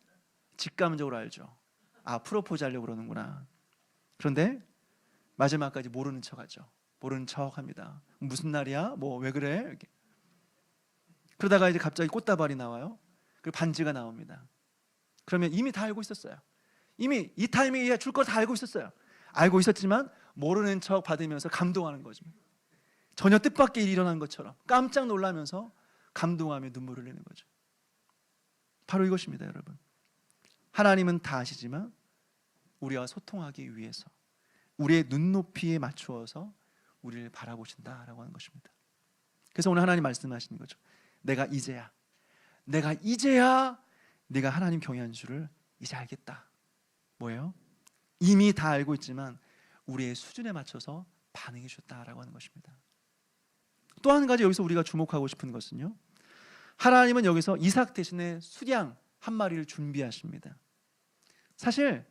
직감적으로 알죠. 아, 프로포즈 하려고 그러는구나. 그런데 마지막까지 모르는 척하죠. 모르는 척합니다. 무슨 날이야? 뭐 왜 그래? 이렇게. 그러다가 이제 갑자기 꽃다발이 나와요. 그리고 반지가 나옵니다. 그러면 이미 다 알고 있었어요. 이미 이 타이밍에 줄 거 다 알고 있었어요. 알고 있었지만 모르는 척 받으면서 감동하는 거죠. 전혀 뜻밖의 일이 일어난 것처럼 깜짝 놀라면서 감동하며 눈물을 흘리는 거죠. 바로 이것입니다, 여러분. 하나님은 다 아시지만 우리와 소통하기 위해서 우리의 눈높이에 맞추어서 우리를 바라보신다라고 하는 것입니다. 그래서 오늘 하나님 말씀하시는 거죠. 내가 이제야 네가 하나님 경외하는 줄을 이제 알겠다. 뭐예요? 이미 다 알고 있지만 우리의 수준에 맞춰서 반응해 주셨다라고 하는 것입니다. 또 한 가지 여기서 우리가 주목하고 싶은 것은요, 하나님은 여기서 이삭 대신에 수양 한 마리를 준비하십니다. 사실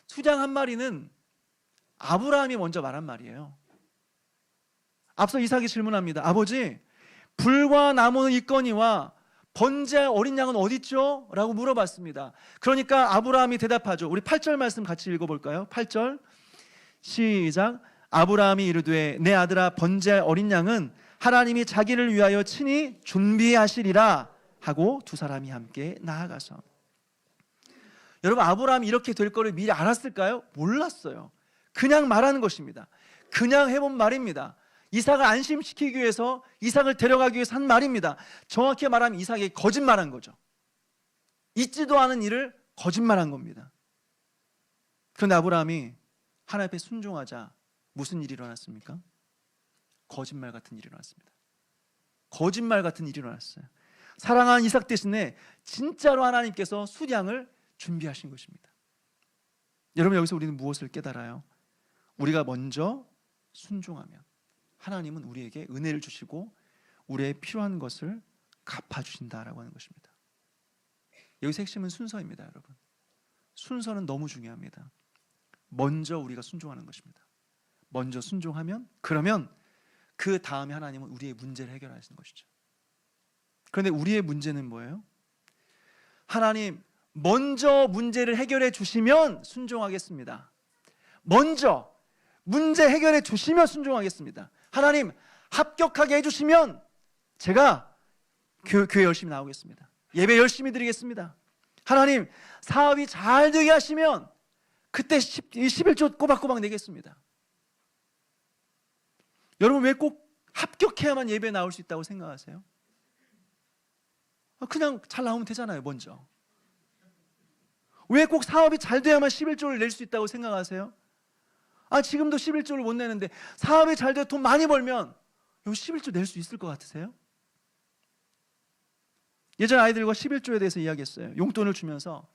수양 한 마리는 아브라함이 먼저 말한 말이에요. 앞서 이삭이 질문합니다. 아버지, 불과 나무는 있거니와 번제할 어린 양은 어디 있죠? 라고 물어봤습니다. 그러니까 아브라함이 대답하죠. 우리 8절 말씀 같이 읽어볼까요? 8절 시작. 아브라함이 이르되 내 아들아, 번제할 어린 양은 하나님이 자기를 위하여 친히 준비하시리라 하고 두 사람이 함께 나아가서. 여러분, 아브라함이 이렇게 될 거를 미리 알았을까요? 몰랐어요. 그냥 말하는 것입니다. 그냥 해본 말입니다. 이삭을 안심시키기 위해서, 이삭을 데려가기 위해서 한 말입니다. 정확히 말하면 이삭이 거짓말한 거죠. 있지도 않은 일을 거짓말한 겁니다. 그런데 아브라함이 하나님 앞에 순종하자 무슨 일이 일어났습니까? 거짓말 같은 일이 일어났습니다. 거짓말 같은 일이 일어났어요. 사랑하는 이삭 대신에 진짜로 하나님께서 수량을 준비하신 것입니다. 여러분, 여기서 우리는 무엇을 깨달아요? 우리가 먼저 순종하면 하나님은 우리에게 은혜를 주시고 우리의 필요한 것을 갚아주신다라고 하는 것입니다. 여기서 핵심은 순서입니다, 여러분. 순서는 너무 중요합니다. 먼저 우리가 순종하는 것입니다. 먼저 순종하면, 그러면 그 다음에 하나님은 우리의 문제를 해결하시는 것이죠. 그런데 우리의 문제는 뭐예요? 하나님, 먼저 문제를 해결해 주시면 순종하겠습니다. 먼저 문제 해결해 주시면 순종하겠습니다. 하나님, 합격하게 해주시면 제가 교회 열심히 나오겠습니다. 예배 열심히 드리겠습니다. 하나님, 사업이 잘 되게 하시면 그때 11조 꼬박꼬박 내겠습니다. 여러분, 왜 꼭 합격해야만 예배에 나올 수 있다고 생각하세요? 그냥 잘 나오면 되잖아요. 먼저. 왜 꼭 사업이 잘 돼야만 11조를 낼 수 있다고 생각하세요? 지금도 11조를 못 내는데 사업이 잘 돼 돈 많이 벌면 요 11조 낼 수 있을 것 같으세요? 예전 아이들과 11조에 대해서 이야기했어요. 용돈을 주면서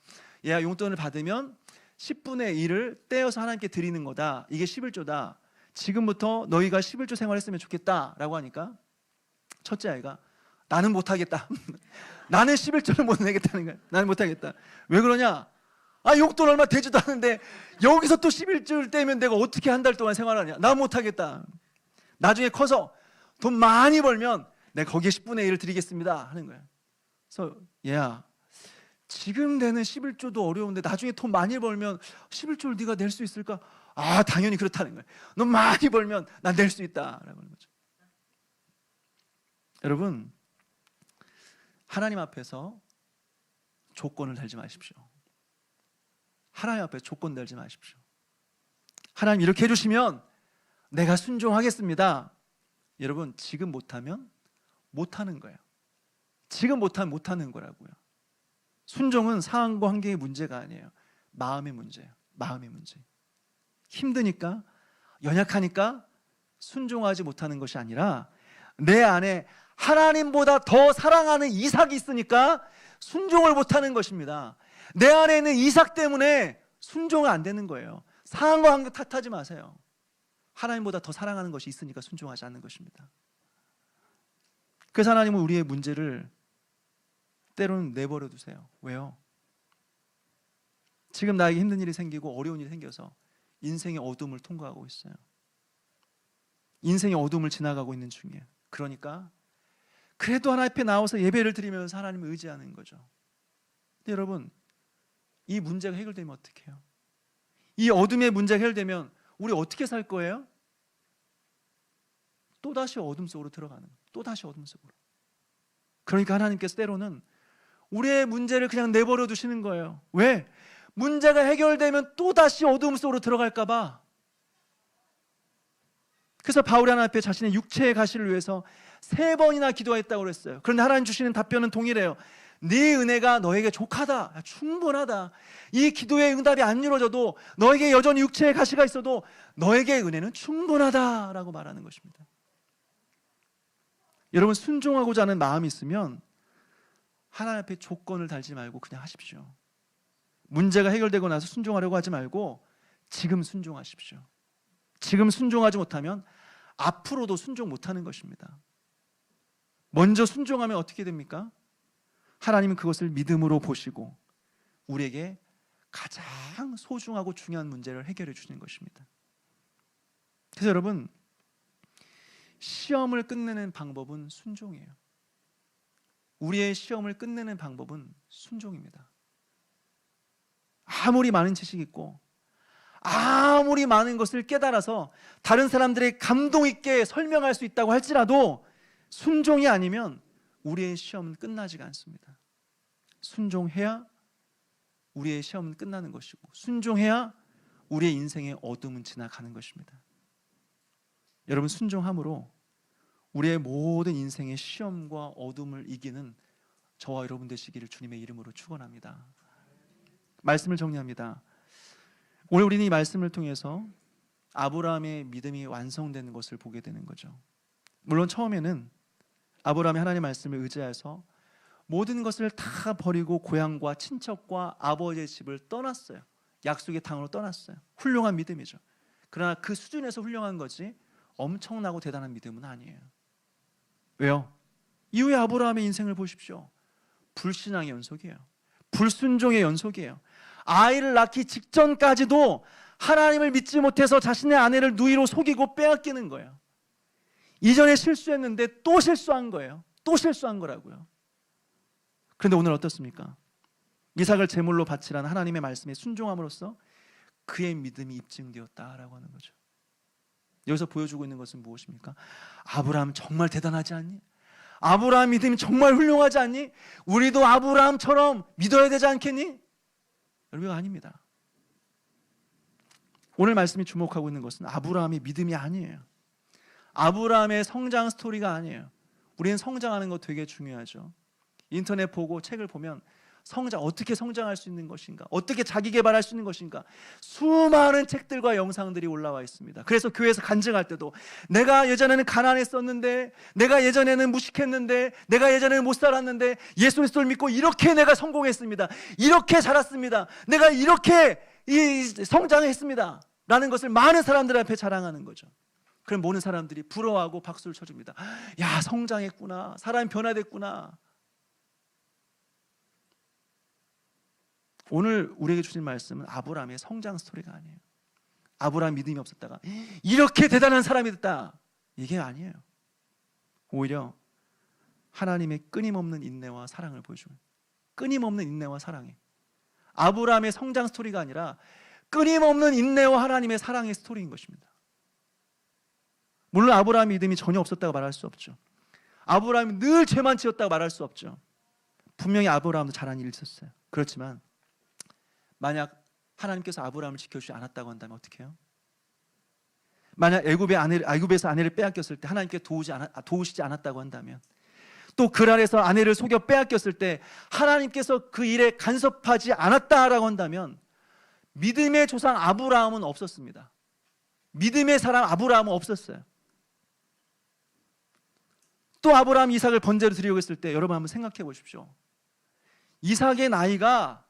얘야, 용돈을 받으면 10분의 1을 떼어서 하나님께 드리는 거다. 이게 11조다. 지금부터 너희가 11조 생활했으면 좋겠다라고 하니까 첫째 아이가 나는 못하겠다. 나는 11조를 못 내겠다는 거야. 나는 못하겠다. 왜 그러냐? 용돈 얼마 되지도 않는데 여기서 또 11조를 떼면 내가 어떻게 한 달 동안 생활하냐? 나 못하겠다. 나중에 커서 돈 많이 벌면 내가 거기에 10분의 1을 드리겠습니다 하는 거야. 그래서 얘야, 지금 되는 11조도 어려운데 나중에 돈 많이 벌면 11조를 네가 낼 수 있을까? 당연히 그렇다는 거야. 너 많이 벌면 난 낼 수 있다라고 하는 거죠. 여러분, 하나님 앞에서 조건을 달지 마십시오. 하나님 앞에 조건 달지 마십시오. 하나님 이렇게 해주시면 내가 순종하겠습니다. 여러분, 지금 못하면 못하는 거예요. 지금 못하면 못하는 거라고요. 순종은 상황과 환경의 문제가 아니에요. 마음의 문제예요. 마음의 문제. 힘드니까, 연약하니까 순종하지 못하는 것이 아니라 내 안에 하나님보다 더 사랑하는 이삭이 있으니까 순종을 못하는 것입니다. 내 안에 있는 이삭 때문에 순종은 안 되는 거예요. 상황과 환경 탓하지 마세요. 하나님보다 더 사랑하는 것이 있으니까 순종하지 않는 것입니다. 그래서 하나님은 우리의 문제를 때로는 내버려 두세요. 왜요? 지금 나에게 힘든 일이 생기고 어려운 일이 생겨서 인생의 어둠을 통과하고 있어요. 인생의 어둠을 지나가고 있는 중이에요. 그러니까 그래도 하나님 앞에 나와서 예배를 드리면서 하나님을 의지하는 거죠. 근데 여러분, 이 문제가 해결되면 어떻게 해요? 이 어둠의 문제가 해결되면 우리 어떻게 살 거예요? 또다시 어둠 속으로 들어가는 거예요. 또다시 어둠 속으로. 그러니까 하나님께서 때로는 우리의 문제를 그냥 내버려 두시는 거예요. 왜? 문제가 해결되면 또다시 어둠 속으로 들어갈까 봐. 그래서 바울이 하나님 앞에 자신의 육체의 가시를 위해서 3번이나 기도했다고 그랬어요. 그런데 하나님 주시는 답변은 동일해요. 네 은혜가 너에게 족하다, 충분하다. 이 기도의 응답이 안 이루어져도 너에게 여전히 육체의 가시가 있어도 너에게 은혜는 충분하다라고 말하는 것입니다. 여러분, 순종하고자 하는 마음이 있으면 하나님 앞에 조건을 달지 말고 그냥 하십시오. 문제가 해결되고 나서 순종하려고 하지 말고 지금 순종하십시오. 지금 순종하지 못하면 앞으로도 순종 못하는 것입니다. 먼저 순종하면 어떻게 됩니까? 하나님은 그것을 믿음으로 보시고 우리에게 가장 소중하고 중요한 문제를 해결해 주시는 것입니다. 그래서 여러분, 시험을 끝내는 방법은 순종이에요. 우리의 시험을 끝내는 방법은 순종입니다. 아무리 많은 지식이 있고 아무리 많은 것을 깨달아서 다른 사람들의 감동 있게 설명할 수 있다고 할지라도 순종이 아니면 우리의 시험은 끝나지가 않습니다. 순종해야 우리의 시험은 끝나는 것이고 순종해야 우리의 인생의 어둠은 지나가는 것입니다. 여러분, 순종함으로 우리의 모든 인생의 시험과 어둠을 이기는 저와 여러분 되시기를 주님의 이름으로 축원합니다. 말씀을 정리합니다. 오늘 우리는 이 말씀을 통해서 아브라함의 믿음이 완성되는 것을 보게 되는 거죠. 물론 처음에는 아브라함이 하나님의 말씀을 의지해서 모든 것을 다 버리고 고향과 친척과 아버지의 집을 떠났어요. 약속의 땅으로 떠났어요. 훌륭한 믿음이죠. 그러나 그 수준에서 훌륭한 거지 엄청나고 대단한 믿음은 아니에요. 왜요? 이후에 아브라함의 인생을 보십시오. 불신앙의 연속이에요. 불순종의 연속이에요. 아이를 낳기 직전까지도 하나님을 믿지 못해서 자신의 아내를 누이로 속이고 빼앗기는 거예요. 이전에 실수했는데 또 실수한 거예요. 또 실수한 거라고요. 그런데 오늘 어떻습니까? 이삭을 제물로 바치라는 하나님의 말씀에 순종함으로써 그의 믿음이 입증되었다라고 하는 거죠. 여기서 보여주고 있는 것은 무엇입니까? 아브라함 정말 대단하지 않니? 아브라함 믿음이 정말 훌륭하지 않니? 우리도 아브라함처럼 믿어야 되지 않겠니? 여러분, 아닙니다. 오늘 말씀이 주목하고 있는 것은 아브라함의 믿음이 아니에요. 아브라함의 성장 스토리가 아니에요. 우리는 성장하는 거 되게 중요하죠. 인터넷 보고 책을 보면 어떻게 성장할 수 있는 것인가, 어떻게 자기 개발할 수 있는 것인가, 수많은 책들과 영상들이 올라와 있습니다. 그래서 교회에서 간증할 때도 내가 예전에는 가난했었는데, 내가 예전에는 무식했는데, 내가 예전에는 못 살았는데 예수 그리스도를 믿고 이렇게 내가 성공했습니다, 이렇게 자랐습니다, 내가 이렇게 성장했습니다 라는 것을 많은 사람들 앞에 자랑하는 거죠. 그럼 모든 사람들이 부러워하고 박수를 쳐줍니다. 야, 성장했구나, 사람이 변화됐구나. 오늘 우리에게 주신 말씀은 아브라함의 성장 스토리가 아니에요. 아브라함 믿음이 없었다가 이렇게 대단한 사람이 됐다, 이게 아니에요. 오히려 하나님의 끊임없는 인내와 사랑을 보여주는, 끊임없는 인내와 사랑이 아브라함의 성장 스토리가 아니라 끊임없는 인내와 하나님의 사랑의 스토리인 것입니다. 물론 아브라함 믿음이 전혀 없었다고 말할 수 없죠. 아브라함이 늘 죄만 지었다고 말할 수 없죠. 분명히 아브라함도 잘한 일이 있었어요. 그렇지만 만약 하나님께서 아브라함을 지켜주지 않았다고 한다면 어떻게 해요? 만약 애굽에서 아내를 빼앗겼을 때 하나님께 도우시지 않았다고 한다면, 또 그랄에서 아내를 속여 빼앗겼을 때 하나님께서 그 일에 간섭하지 않았다라고 한다면 믿음의 조상 아브라함은 없었습니다. 믿음의 사람 아브라함은 없었어요. 또 아브라함 이삭을 번제로 드리려고 했을 때 여러분 한번 생각해 보십시오. 이삭의 나이가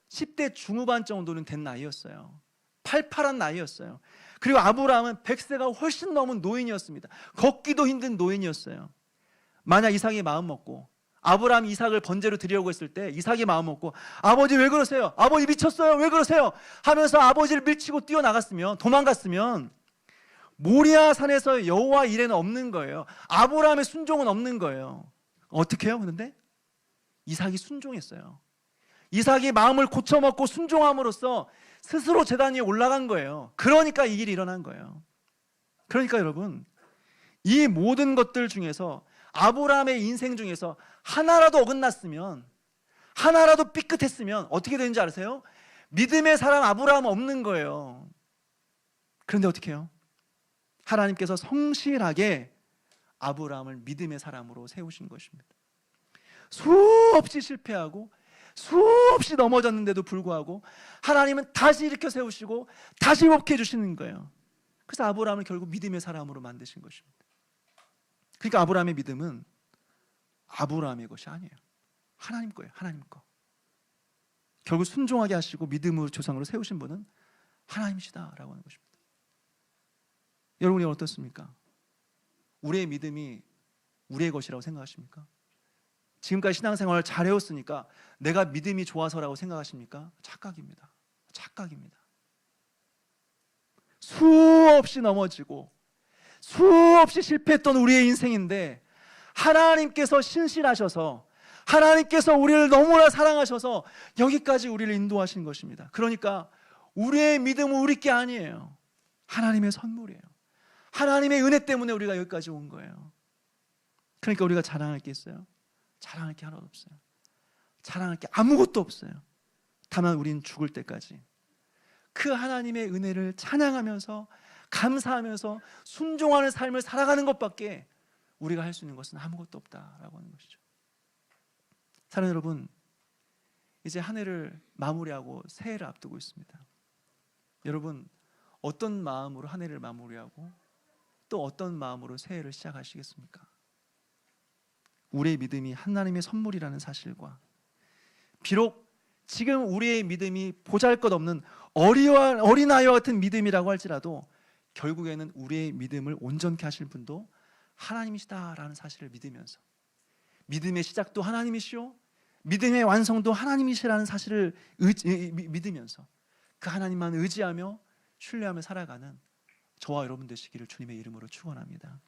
10대 중후반 정도는 된 나이였어요. 팔팔한 나이였어요. 그리고 아브라함은 100세가 훨씬 넘은 노인이었습니다. 걷기도 힘든 노인이었어요. 만약 이삭이 마음 먹고 아브라함이 이삭을 번제로 드리려고 했을 때 이삭이 마음 먹고 아버지 왜 그러세요? 아버지 미쳤어요? 왜 그러세요? 하면서 아버지를 밀치고 뛰어나갔으면, 도망갔으면 모리아 산에서 여호와 일에는 없는 거예요. 아브라함의 순종은 없는 거예요. 어떻게 해요? 그런데 이삭이 순종했어요. 이삭이 마음을 고쳐먹고 순종함으로써 스스로 제단 위에 올라간 거예요. 그러니까 이 일이 일어난 거예요. 그러니까 여러분, 이 모든 것들 중에서 아브라함의 인생 중에서 하나라도 어긋났으면, 하나라도 삐끗했으면 어떻게 되는지 아세요? 믿음의 사람 아브라함은 없는 거예요. 그런데 어떻게 해요? 하나님께서 성실하게 아브라함을 믿음의 사람으로 세우신 것입니다. 수없이 실패하고 수없이 넘어졌는데도 불구하고 하나님은 다시 일으켜 세우시고 다시 회복해 주시는 거예요. 그래서 아브라함을 결국 믿음의 사람으로 만드신 것입니다. 그러니까 아브라함의 믿음은 아브라함의 것이 아니에요. 하나님 거예요. 하나님 거. 결국 순종하게 하시고 믿음의 조상으로 세우신 분은 하나님이시다라고 하는 것입니다. 여러분이 어떻습니까? 우리의 믿음이 우리의 것이라고 생각하십니까? 지금까지 신앙생활을 잘 해왔으니까 내가 믿음이 좋아서라고 생각하십니까? 착각입니다. 착각입니다. 수없이 넘어지고 수없이 실패했던 우리의 인생인데 하나님께서 신실하셔서, 하나님께서 우리를 너무나 사랑하셔서 여기까지 우리를 인도하신 것입니다. 그러니까 우리의 믿음은 우리 게 아니에요. 하나님의 선물이에요. 하나님의 은혜 때문에 우리가 여기까지 온 거예요. 그러니까 우리가 자랑할 게 있어요? 자랑할 게 하나도 없어요. 자랑할 게 아무것도 없어요. 다만 우린 죽을 때까지 그 하나님의 은혜를 찬양하면서 감사하면서 순종하는 삶을 살아가는 것밖에 우리가 할 수 있는 것은 아무것도 없다라고 하는 것이죠. 사랑하는 여러분, 이제 한 해를 마무리하고 새해를 앞두고 있습니다. 여러분, 어떤 마음으로 한 해를 마무리하고 또 어떤 마음으로 새해를 시작하시겠습니까? 우리의 믿음이 하나님의 선물이라는 사실과, 비록 지금 우리의 믿음이 보잘것없는 어린아이와 같은 믿음이라고 할지라도 결국에는 우리의 믿음을 온전케 하실 분도 하나님이시다라는 사실을 믿으면서, 믿음의 시작도 하나님이시오, 믿음의 완성도 하나님이시라는 사실을 믿으면서 그 하나님만 의지하며 신뢰하며 살아가는 저와 여러분 되시기를 주님의 이름으로 축원합니다.